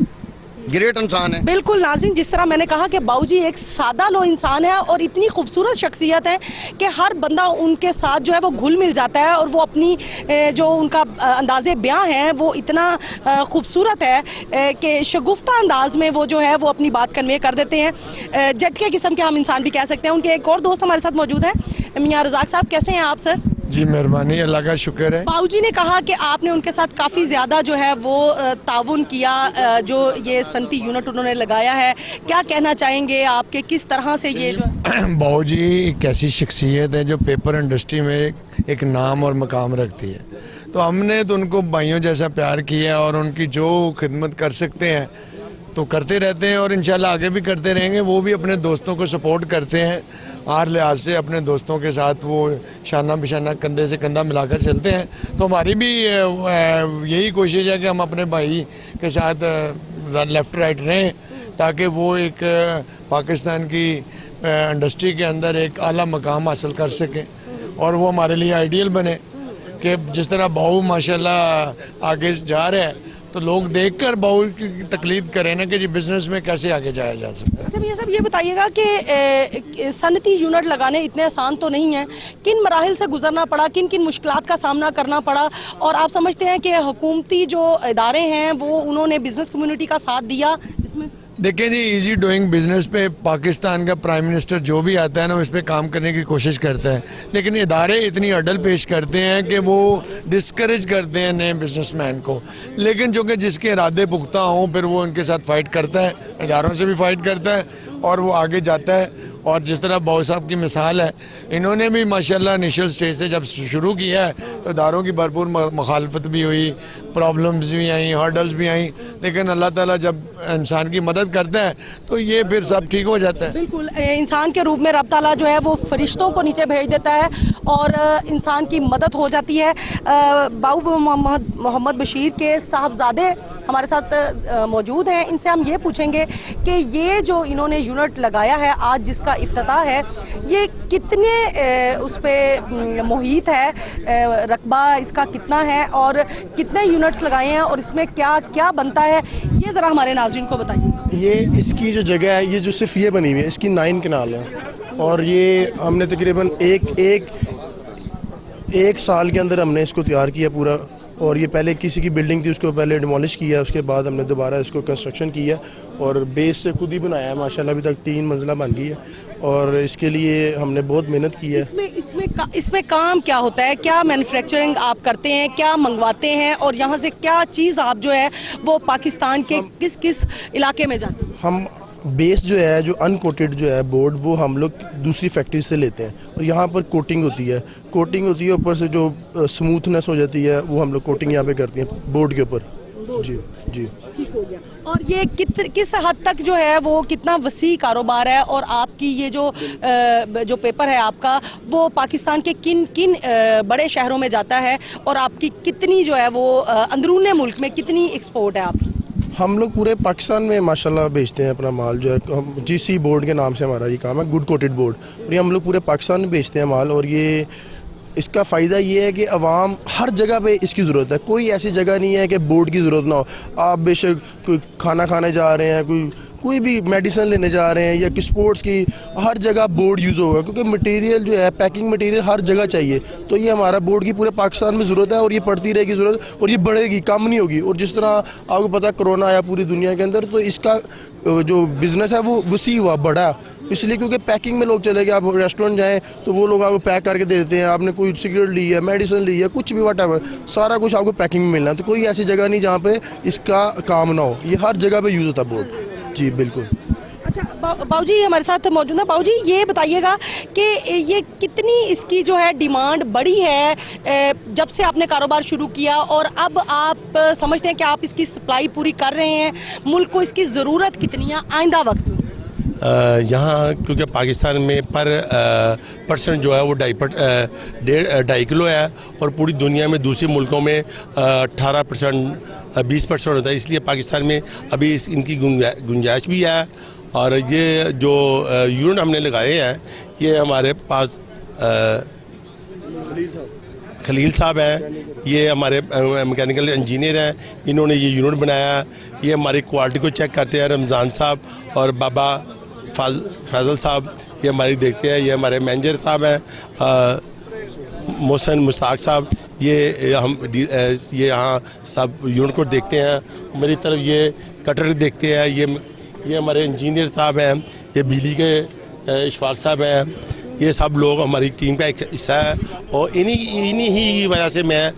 ग्रेट इंसान है। बिल्कुल नाज़रीन, जिस तरह मैंने कहा कि बाबूजी एक सादा लो इंसान है और इतनी खूबसूरत शख्सियत है कि हर बंदा उनके साथ जो है वो घुल मिल जाता है और वो अपनी जो उनका अंदाज़े बयां है वो इतना खूबसूरत है कि शगुफ्ता अंदाज में वो जो है वो अपनी बात कन्वे कर देते हैं। झटके किस्म के हम इंसान भी कह सकते हैं। उनके एक और दोस्त हमारे साथ मौजूद हैं, मियाँ रज़ाक साहब। कैसे हैं आप सर? जी मेहरबानी, अल्लाह का शुक्र है। बाबूजी ने कहा कि आपने उनके साथ काफ़ी ज़्यादा जो है वो ताउन किया, जो ये सनती यूनिट उन्होंने लगाया है, क्या कहना चाहेंगे आपके किस तरह से ये जो बाबूजी एक ऐसी शख्सियत है जो पेपर इंडस्ट्री में एक नाम और मकाम रखती है, तो हमने तो उनको भाइयों जैसा प्यार किया और उनकी जो खिदमत कर सकते हैं तो करते रहते हैं और इंशाल्लाह आगे भी करते रहेंगे। वो भी अपने दोस्तों को सपोर्ट करते हैं, हर लिहाज से अपने दोस्तों के साथ वो शाना बिशाना कंधे से कंधा मिलाकर चलते हैं। तो हमारी भी यही कोशिश है कि हम अपने भाई के साथ लेफ़्ट राइट रहें, ताकि वो एक पाकिस्तान की इंडस्ट्री के अंदर एक आला मकाम हासिल कर सकें और वो हमारे लिए आइडियल बने कि जिस तरह बहू माशाल्लाह आगे जा रहे हैं तो लोग देखकर बहू की तकलीद करें ना कि जी बिज़नेस में कैसे आगे जाया जा सकता है। अच्छा भैया साहब, ये बताइएगा कि सनती यूनिट लगाने इतने आसान तो नहीं है, किन मराहिल से गुजरना पड़ा, किन किन मुश्किलात का सामना करना पड़ा, और आप समझते हैं कि हुकूमती जो इदारे हैं वो उन्होंने बिज़नेस कम्युनिटी का साथ दिया इसमें? देखें जी, इजी डूइंग बिजनेस पे पाकिस्तान का प्राइम मिनिस्टर जो भी आता है ना, इस पे काम करने की कोशिश करता है, लेकिन इदारे इतनी अडल पेश करते हैं कि वो डिस्करेज करते हैं नए बिजनेसमैन को। लेकिन जो कि जिसके इरादे पुख्ता हों फिर वो उनके साथ फ़ाइट करता है, इदारों से भी फ़ाइट करता है और वो आगे जाता है। और जिस तरह बाबू साहब की मिसाल है, इन्होंने भी माशाल्लाह इनिशियल स्टेज से जब शुरू किया है तो इदारों की भरपूर मुखालफत भी हुई, प्रॉब्लम्स भी आई, हर्डल्स भी आई, लेकिन अल्लाह ताला जब इंसान की मदद करता है तो ये फिर सब ठीक हो जाता है। बिल्कुल, इंसान के रूप में रब ताला जो है वो फरिश्तों को नीचे भेज देता है और इंसान की मदद हो जाती है। बाबू मोहम्मद बशीर के साहबजादे हमारे साथ मौजूद हैं, इनसे हम ये पूछेंगे कि ये जो इन्होंने यूनिट लगाया है आज जिसका इफ्तिताह है, ये कितने उस पर मुहित है, रकबा इसका कितना है और कितने यूनिट्स लगाए हैं और इसमें क्या क्या बनता है, ये ज़रा हमारे नाज़रीन को बताइए। ये इसकी जो जगह है, ये जो सिर्फ ये बनी हुई है, इसकी 9 कनाल है और ये हमने तकरीबन एक साल के अंदर हमने इसको तैयार किया पूरा। और ये पहले किसी की बिल्डिंग थी, उसको पहले डिमोलिश किया, उसके बाद हमने दोबारा इसको कंस्ट्रक्शन किया और बेस से खुद ही बनाया है। माशाल्लाह अभी तक 3 मंजिला बन गई है और इसके लिए हमने बहुत मेहनत की है। इसमें काम क्या होता है, क्या मैन्युफैक्चरिंग आप करते हैं, क्या मंगवाते हैं और यहाँ से क्या चीज़ आप जो है वो पाकिस्तान के किस किस इलाके में जाते हैं? हम बेस जो है, जो अनकोटेड जो है बोर्ड, वो हम लोग दूसरी फैक्ट्री से लेते हैं और यहाँ पर कोटिंग होती है ऊपर से जो स्मूथनेस हो जाती है वो हम लोग कोटिंग यहाँ पे करते हैं बोर्ड के ऊपर। जी जी, ठीक हो गया। और ये किस हद तक जो है वो कितना वसी कारोबार है और आपकी ये जो पेपर है आपका वो पाकिस्तान के किन किन बड़े शहरों में जाता है और आपकी कितनी जो है वो अंदरूनी मुल्क में कितनी एक्सपोर्ट है आपकी? हम लोग पूरे पाकिस्तान में माशाल्लाह बेचते हैं अपना माल। जो है हम GC बोर्ड के नाम से हमारा ये काम है, गुड कोटेड बोर्ड, और ये हम लोग पूरे पाकिस्तान में बेचते हैं माल। और ये इसका फ़ायदा ये है कि अवाम हर जगह पे इसकी ज़रूरत है, कोई ऐसी जगह नहीं है कि बोर्ड की ज़रूरत ना हो। आप बेशक कोई खाना खाने जा रहे हैं, कोई भी मेडिसिन लेने जा रहे हैं या कि स्पोर्ट्स की, हर जगह बोर्ड यूज़ होगा क्योंकि मटेरियल जो है, पैकिंग मटेरियल हर जगह चाहिए। तो ये हमारा बोर्ड की पूरे पाकिस्तान में ज़रूरत है और ये बढ़ती रहेगी ज़रूरत और ये बढ़ेगी, कम नहीं होगी। और जिस तरह आपको पता कोरोना आया पूरी दुनिया के अंदर, तो इसका जो बिज़नेस है वो वसी हुआ, बढ़ा, इसलिए क्योंकि पैकिंग में लोग चले गए। आप रेस्टोरेंट जाएं तो वो लोग आपको पैक करके दे देते हैं, आपने कोई सिगरेट ली है, मेडिसिन ली है, कुछ भी व्हाटएवर, सारा कुछ आपको पैकिंग में मिलना है। तो कोई ऐसी जगह नहीं जहाँ पे इसका काम ना हो, ये हर जगह पे यूज़ होता है बोर्ड। जी बिल्कुल। अच्छा बाबू जी हमारे साथ मौजूद है। बाबू जी ये बताइएगा कि ये कितनी इसकी जो है डिमांड बढ़ी है जब से आपने कारोबार शुरू किया और अब आप समझते हैं कि आप इसकी सप्लाई पूरी कर रहे हैं, मुल्क को इसकी ज़रूरत कितनी है आइंदा वक्त में? यहाँ क्योंकि पाकिस्तान में पर परसेंट जो है वो 2.5 किलो है और पूरी दुनिया में दूसरे मुल्कों में 18% 20% होता है, इसलिए पाकिस्तान में अभी इनकी गुंजाइश भी है। और ये जो यूनिट हमने लगाए हैं, ये हमारे पास खलील साहब हैं, ये हमारे मैकेनिकल इंजीनियर हैं, इन्होंने ये यूनिट बनाया। ये हमारी क्वालिटी को चेक करते हैं रमज़ान साहब और बाबा फैज़ल साहब, ये हमारी देखते हैं। ये हमारे मैनेजर साहब हैं मोहसिन मुश्ताक साहब, ये यहाँ सब यूनिट को देखते हैं। मेरी तरफ ये कटर देखते हैं, ये हमारे इंजीनियर साहब हैं, ये बिजली के इशफाक साहब हैं, ये सब लोग हमारी टीम का एक हिस्सा है। और इन्हीं ही वजह से मैं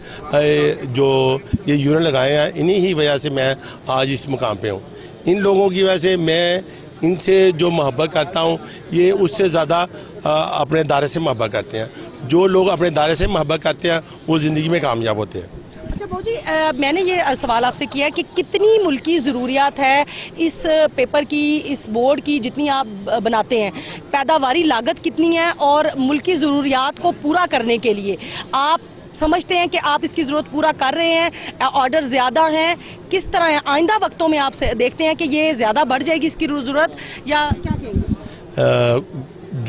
जो ये यूनिट लगाए हैं, इन्हीं ही वजह से मैं आज इस मुकाम पे हूँ। इन लोगों की वजह से मैं इनसे जो मोहब्बत करता हूँ, ये उससे ज़्यादा अपने दायरे से मोहब्बत करते हैं। जो लोग अपने दायरे से मोहब्बत करते हैं वो ज़िंदगी में कामयाब होते हैं। अच्छा बाबू जी मैंने ये सवाल आपसे किया कि कितनी मुल्की ज़रूरियात है इस पेपर की, इस बोर्ड की जितनी आप बनाते हैं, पैदावारी लागत कितनी है और मुल्की ज़रूरियात को पूरा करने के लिए आप समझते हैं कि आप इसकी ज़रूरत पूरा कर रहे हैं, ऑर्डर ज़्यादा हैं, किस तरह है? आइंदा वक्तों में आप देखते हैं कि ये ज़्यादा बढ़ जाएगी इसकी ज़रूरत या क्या कहेंगे?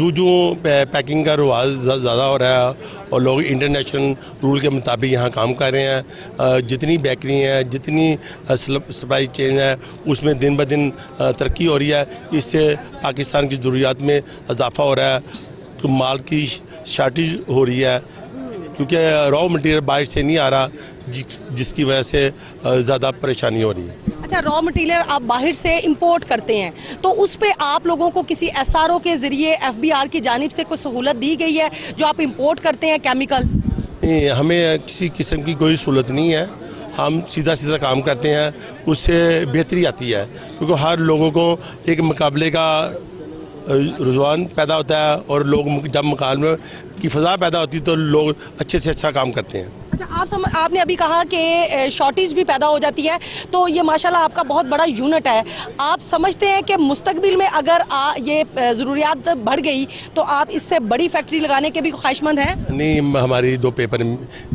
जो पैकिंग का रिवाज ज़्यादा हो रहा है और लोग इंटरनेशनल रूल के मुताबिक यहाँ काम कर रहे हैं, जितनी बेकरी हैं, जितनी सप्लाई चेन है, उसमें दिन ब दिन तरक्की हो रही है। इससे पाकिस्तान की ज़रूरियात में इजाफा हो रहा है, तो माल की शार्टेज हो रही है क्योंकि रॉ मटेरियल बाहर से नहीं आ रहा, जिसकी वजह से ज़्यादा परेशानी हो रही है। अच्छा, रॉ मटेरियल आप बाहर से इंपोर्ट करते हैं तो उस पे आप लोगों को किसी एसआरओ के ज़रिए एफबीआर की जानिब से कोई सहूलत दी गई है जो आप इंपोर्ट करते हैं केमिकल? नहीं, हमें किसी किस्म की कोई सहूलत नहीं है। हम सीधा सीधा काम करते हैं, उससे बेहतरी आती है क्योंकि हर लोगों को एक मुकाबले का रुझान पैदा होता है और लोग जब मुकाबले की फ़ज़ा पैदा होती है तो लोग अच्छे से अच्छा काम करते हैं। अच्छा, आपने अभी कहा कि शॉर्टेज भी पैदा हो जाती है, तो ये माशाल्लाह आपका बहुत बड़ा यूनिट है। आप समझते हैं कि मुस्तकबिल में अगर ये ज़रूरियात बढ़ गई तो आप इससे बड़ी फैक्ट्री लगाने के भी ख्वाहिशमंद हैं? नहीं, हमारी 2 पेपर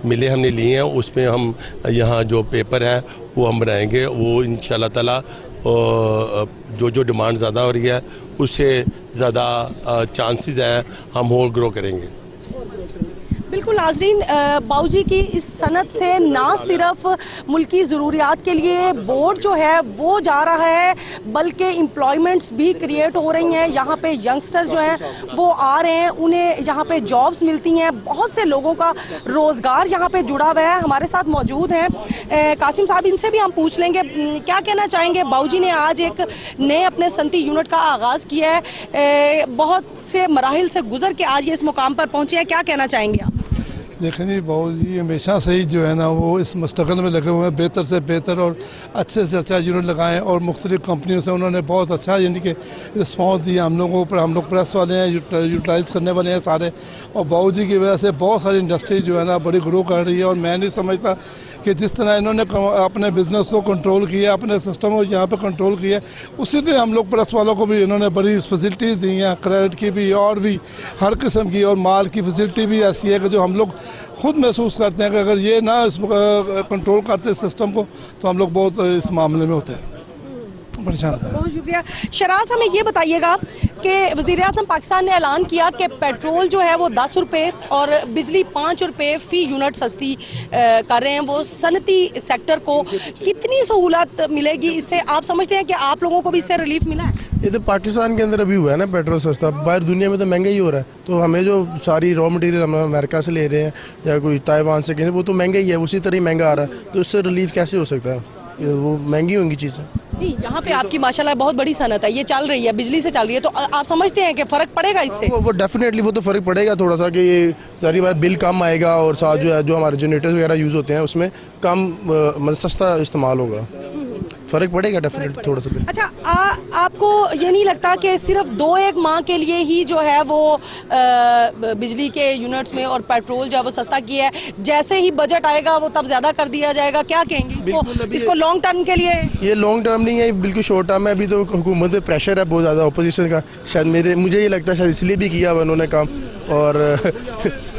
मिले हमने लिए हैं, उसमें हम यहाँ जो पेपर है वो हम बनाएंगे। वो इंशाल्लाह ताला जो डिमांड ज़्यादा हो रही है उससे ज़्यादा चांसेस हैं हम और ग्रो करेंगे। बिल्कुल नाज़रीन, बाऊजी की इस सनत से ना सिर्फ मुल्की ज़रूरियात के लिए बोर्ड जो है वो जा रहा है बल्कि एम्प्लॉयमेंट्स भी क्रिएट हो रही हैं। यहाँ पे यंगस्टर जो हैं वो आ रहे हैं, उन्हें यहाँ पे जॉब्स मिलती हैं, बहुत से लोगों का रोज़गार यहाँ पे जुड़ा हुआ है। हमारे साथ मौजूद हैं कासिम साहब, इनसे भी हम पूछ लेंगे क्या कहना चाहेंगे। बाऊजी ने आज एक नए अपने सनती यूनिट का आगाज़ किया है, बहुत से मराहिल से गुजर के आज ये इस मुकाम पर पहुँचे हैं, क्या कहना चाहेंगे आप? देखें जी, बाबू जी हमेशा से ही जो है ना वो इस मुस्तक़िल में लगे हुए हैं, बेहतर से बेहतर और अच्छे से अच्छा यूनिट लगाएं और मुख्तलिफ़ कंपनियों से उन्होंने बहुत अच्छा यानी कि रिस्पॉन्स दिया हम लोगों पर। हम लोग प्रेस वाले हैं, यूटिलाइज़ करने वाले हैं सारे, और बाबू जी की वजह से बहुत सारी इंडस्ट्री जो है ना बड़ी ग्रो कर रही है। और मैं नहीं समझता कि जिस तरह इन्होंने अपने बिज़नेस को कंट्रोल किया, अपने सिस्टम को यहाँ पर कंट्रोल किया, उसी तरह हम लोग प्रेस वालों को भी इन्होंने बड़ी फैसिलिटीज़ दी हैं, क्रेडिट की भी और भी हर किस्म की, और माल की फैसिलिटी भी ऐसी है कि जो हम लोग खुद महसूस करते हैं कि अगर ये ना इस कंट्रोल करते सिस्टम को तो हम लोग बहुत इस मामले में होते हैं परेशान होते हैं। बहुत शुक्रिया। शराज, हमें ये बताइएगा कि वज़ीर-ए-आज़म पाकिस्तान ने ऐलान किया कि पेट्रोल जो है वो 10 रुपये और बिजली 5 रुपये फ़ी यूनिट सस्ती कर रहे हैं। वो सनती सेक्टर को कितनी सहूलत मिलेगी इससे? आप समझते हैं कि आप लोगों को भी इससे रिलीफ मिला है? ये तो पाकिस्तान के अंदर अभी हुआ है ना पेट्रोल सस्ता, बाहर दुनिया में तो महंगा ही हो रहा है। तो हमें जो सारी रॉ मटेरियल हम अमेरिका से ले रहे हैं या कोई ताइवान से कहीं, वो तो महंगा ही है, उसी तरह ही महंगा आ रहा है। तो इससे रिलीफ कैसे हो सकता है? वो महंगी होंगी चीज़ें। नहीं, यहाँ पे आपकी माशाल्लाह बहुत बड़ी सनत है, ये चल रही है, बिजली से चल रही है, तो आप समझते हैं कि फ़र्क पड़ेगा इससे? वो डेफिनेटली वो तो फ़र्क पड़ेगा थोड़ा सा, कि ये सारी बार बिल कम आएगा और साथ जो है जो हमारे जनरेटर्स वगैरह यूज़ होते हैं उसमें कम मतलब सस्ता इस्तेमाल होगा, फ़र्क पड़ेगा डेफिनेटली थोड़ा सा। अच्छा, आपको ये नहीं लगता कि सिर्फ 2-1 माह के लिए ही जो है वो बिजली के यूनिट्स में और पेट्रोल जो है वो सस्ता किया है, जैसे ही बजट आएगा वो तब ज़्यादा कर दिया जाएगा? क्या कहेंगे इसको लॉन्ग टर्म के लिए? ये लॉन्ग टर्म नहीं है, बिल्कुल शॉर्ट टर्म है। अभी तो हुकूमत पे प्रेशर है बहुत ज़्यादा अपोजिशन का, शायद मुझे ये लगता है शायद इसलिए भी किया हुआ उन्होंने काम। और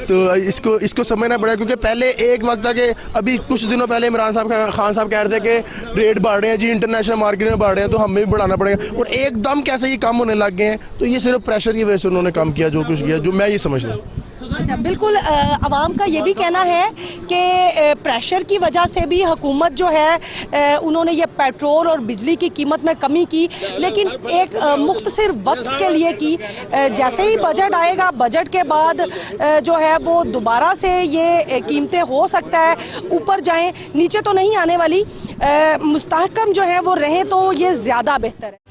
तो इसको समझना पड़ेगा, क्योंकि पहले एक वक्त था कि अभी कुछ दिनों पहले इमरान साहब खान साहब कह रहे थे कि रेट बढ़ रहे हैं जी, इंटरनेशनल मार्केट में बढ़ रहे हैं, तो हमें भी बढ़ाना पड़ेगा, और एकदम कैसे ये कम होने लग गए हैं। तो ये सिर्फ प्रेशर की वजह से उन्होंने काम किया जो कुछ किया, जो मैं ये समझता हूँ। अच्छा, बिल्कुल आवाम का ये भी कहना है कि प्रेशर की वजह से भी हुकूमत जो है उन्होंने ये पेट्रोल और बिजली की कीमत में कमी की, लेकिन एक मुख्तसर वक्त के लिए की। जैसे ही बजट आएगा, बजट के बाद जो है वो दोबारा से ये कीमतें हो सकता है ऊपर जाएं, नीचे तो नहीं आने वाली, मुस्तहकम जो है वो रहें तो ये ज़्यादा बेहतर है।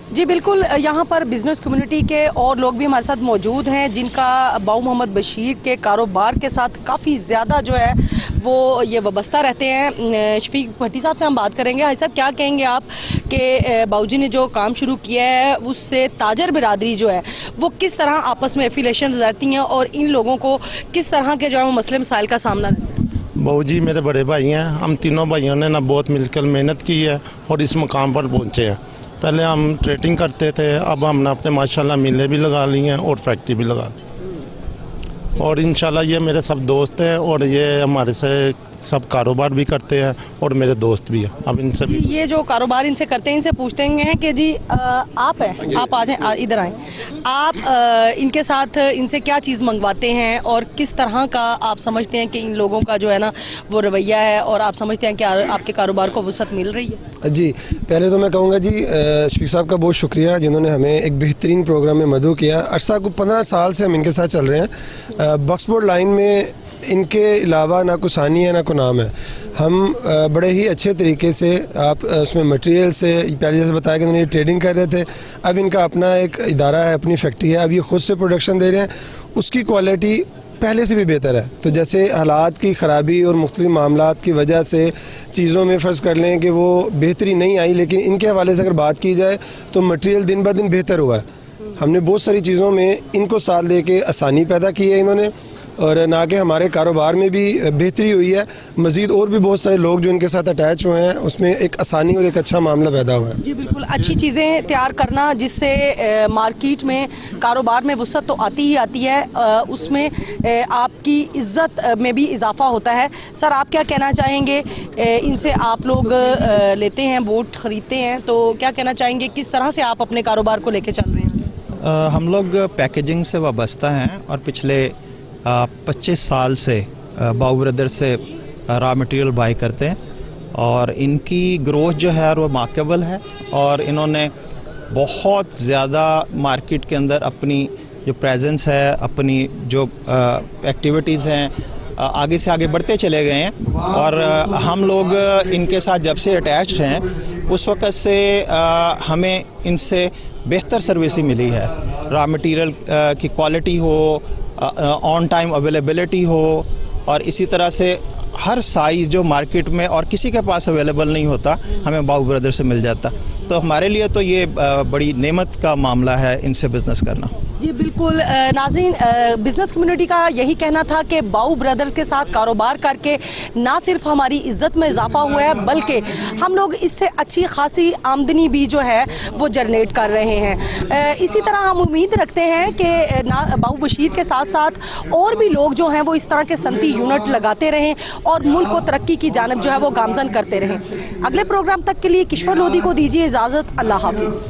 जी बिल्कुल, यहाँ पर बिज़नेस कम्युनिटी के और लोग भी हमारे साथ मौजूद हैं जिनका बाऊ मोहम्मद बशीर के कारोबार के साथ काफ़ी ज़्यादा जो है वो ये वाबस्ता रहते हैं। शफीक भट्टी साहब से हम बात करेंगे। हाजी साहब, क्या कहेंगे आप कि बाबूजी ने जो काम शुरू किया है उससे ताजर बिरादरी जो है वो किस तरह आपस में एफिलेशन रहती हैं और इन लोगों को किस तरह के जो है वो मसले मसाइल का सामना रहता है? बाबूजी मेरे बड़े भाई हैं, हम तीनों भाइयों ने ना बहुत मिलकर मेहनत की है और इस मुकाम पर पहुँचे हैं। पहले हम ट्रेडिंग करते थे, अब हमने अपने माशाल्लाह मिलें भी लगा ली हैं और फैक्ट्री भी लगा ली, और इंशाल्लाह ये मेरे सब दोस्त हैं और ये हमारे से सब कारोबार भी करते हैं और मेरे दोस्त भी हैं। अब इनसे भी ये जो कारोबार इनसे करते हैं, इनसे पूछते हैं कि जी आप हैं, आप आ जाएं, इधर आएँ, आप इनके साथ इनसे क्या चीज़ मंगवाते हैं और किस तरह का आप समझते हैं कि इन लोगों का जो है ना वो रवैया है, और आप समझते हैं कि आपके कारोबार को वसअत मिल रही है? जी, पहले तो मैं कहूँगा जी शफीक साहब का बहुत शुक्रिया जिन्होंने हमें एक बेहतरीन प्रोग्राम में मदऊ किया। अरसा को 15 साल से हम इनके साथ चल रहे हैं। बक्सबोर्ड लाइन में इनके अलावा ना कोई सानी है ना कोई नाम है। हम बड़े ही अच्छे तरीके से आप उसमें मटेरियल से पहले जैसे बताया कि उन्होंने ट्रेडिंग कर रहे थे, अब इनका अपना एक इदारा है, अपनी फैक्ट्री है, अब ये ख़ुद से प्रोडक्शन दे रहे हैं, उसकी क्वालिटी पहले से भी बेहतर है। तो जैसे हालात की ख़राबी और मुख्तलिफ मामलात की वजह से चीज़ों में फ़र्ज़ कर लें कि वो बेहतरी नहीं आई, लेकिन इनके हवाले से अगर बात की जाए तो मटेरियल दिन ब दिन बेहतर हुआ है। हमने बहुत सारी चीज़ों में इनको साथ दे के आसानी पैदा की है इन्होंने, और ना कि हमारे कारोबार में भी बेहतरी हुई है। मज़ीद और भी बहुत सारे लोग जो इनके साथ अटैच हुए हैं, उसमें एक आसानी और एक अच्छा मामला पैदा हुआ है। जी बिल्कुल, अच्छी चीज़ें तैयार करना जिससे मार्केट में कारोबार में वसअत तो आती ही आती है, उसमें आपकी इज़्ज़त में भी इजाफा होता है। सर, आप क्या कहना चाहेंगे? इनसे आप लोग लेते हैं, बोट ख़रीदते हैं, तो क्या कहना चाहेंगे, किस तरह से आप अपने कारोबार को लेके चल रहे हैं? हम लोग पैकेजिंग से वाबस्ता हैं और पिछले 25 साल से बाऊ ब्रदर से रॉ मटेरियल बाई करते हैं, और इनकी ग्रोथ जो है वो मार्केबल है, और इन्होंने बहुत ज़्यादा मार्केट के अंदर अपनी जो प्रेजेंस है, अपनी जो एक्टिविटीज़ हैं, आगे से आगे बढ़ते चले गए हैं। और हम लोग इनके साथ जब से अटैच्ड हैं उस वक़्त से हमें इनसे बेहतर सर्विस मिली है। रॉ मटेरियल की क्वालिटी हो, ऑन टाइम अवेलेबिलिटी हो, और इसी तरह से हर साइज़ जो मार्केट में और किसी के पास अवेलेबल नहीं होता, हमें बाऊ ब्रदर से मिल जाता। तो हमारे लिए तो ये बड़ी नेमत का मामला है इनसे बिज़नेस करना। जी बिल्कुल नाज़रीन, बिज़नेस कम्युनिटी का यही कहना था कि बाऊ ब्रदर्स के साथ कारोबार करके ना सिर्फ हमारी इज़्ज़त में इजाफा हुआ है, बल्कि हम लोग इससे अच्छी खासी आमदनी भी जो है वो जनरेट कर रहे हैं। इसी तरह हम उम्मीद रखते हैं कि बाऊ बशीर के साथ साथ और भी लोग जो हैं वो इस तरह के सनती यूनिट लगाते रहें और मुल्क को तरक्की की जानिब जो है वो गामजन करते रहें। अगले प्रोग्राम तक के लिए किश्वर लोधी को दीजिए इजाज़त। अल्लाह हाफिज़।